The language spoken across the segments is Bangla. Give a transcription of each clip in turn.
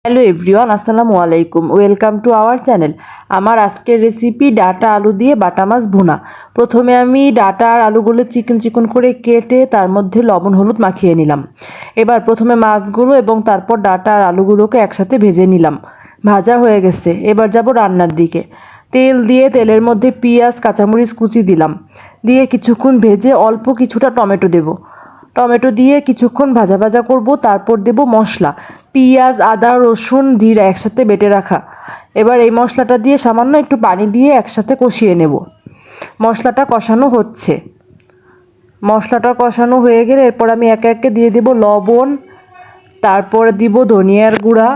হ্যালো এভরিওয়ান, আসসালামু আলাইকুম। Welcome to our channel. আমার আজকের রেসিপি ডাটা আলু দিয়ে বাটা মাছ ভুনা। প্রথমে আমি ডাটা আর আলুগুলো চিকন চিকন করে কেটে তার মধ্যে লবণ হলুদ মাখিয়ে নিলাম। এবার প্রথমে মাছগুলো এবং তারপর ডাটা আর আলুগুলোকে একসাথে ভেজে নিলাম। ভাজা হয়ে গেছে, এবার যাব রান্নার দিকে। তেল দিয়ে তেলের মধ্যে পেঁয়াজ কাঁচামরিচ কুচি দিলাম, দিয়ে কিছুক্ষণ ভেজে অল্প কিছুটা টমেটো দেব। টমেটো দিয়ে কিছুক্ষণ ভাজা ভাজা করব, তারপর দেব মশলা, পেঁয়াজ আদা রসুন জিরা একসাথে বেটে রাখা। এবার এই মশলাটা দিয়ে সামান্য একটু পানি দিয়ে একসাথে কষিয়ে নেব। মশলাটা কষানো হচ্ছে। মশলাটা কষানো হয়ে গেলে এরপর আমি একে একে দিয়ে দেব লবণ, তারপর দিব ধনিয়ার গুঁড়া,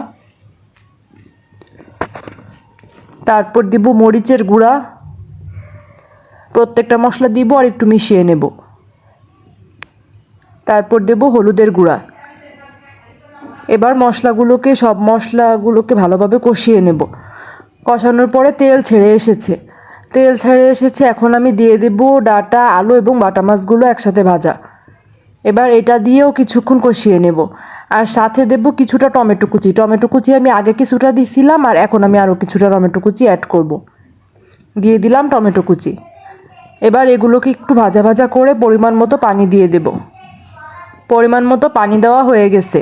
তারপর দিব মরিচের গুঁড়া। প্রত্যেকটা মশলা দিব আর একটু মিশিয়ে নেব। তারপর দেব হলুদের গুঁড়া। এবার সব মশলাগুলোকে ভালোভাবে কষিয়ে নেব। কষানোর পরে তেল ছেড়ে এসেছে। এখন আমি দিয়ে দেব ডাটা আলু এবং বাটা মাছগুলো একসাথে ভাজা। এবার এটা দিয়েও কিছুক্ষণ কষিয়ে নেব। আর সাথে দেব কিছুটা টমেটো কুচি আমি আগে কিছুটা দিছিলাম, আর এখন আমি আরও কিছুটা টমেটো কুচি অ্যাড করব। দিয়ে দিলাম টমেটো কুচি। এবার এগুলোকে একটু ভাজা ভাজা করে পরিমাণ মতো পানি দিয়ে দেব। পরিমাণ মতো পানি দেওয়া হয়ে গেছে।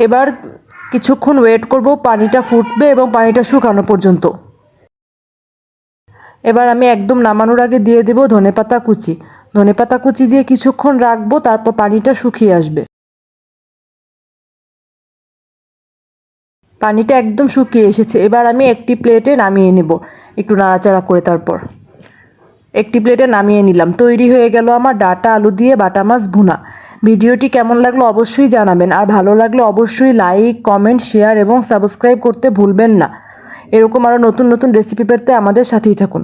এবার কিছুক্ষণ ওয়েট করব, পানিটা ফুটবে এবং পানিটা শুকানো পর্যন্ত। এবার আমি একদম নামানোর আগে দিয়ে দেব ধনেপাতা কুচি দিয়ে কিছুক্ষণ রাখবো, তারপর পানিটা শুকিয়ে আসবে। পানিটা একদম শুকিয়ে এসেছে। এবার আমি একটি প্লেটে নামিয়ে নেব, একটু নাড়াচাড়া করে। তারপর একটি প্লেটে নামিয়ে নিলাম। তৈরি হয়ে গেল আমার ডাটা আলু দিয়ে বাটা মাছ ভুনা। ভিডিওটি কেমন লাগলো অবশ্যই জানাবেন, আর ভালো লাগলে অবশ্যই লাইক কমেন্ট শেয়ার এবং সাবস্ক্রাইব করতে ভুলবেন না। এরকম আরও নতুন নতুন রেসিপি পেতে আমাদের সাথেই থাকুন।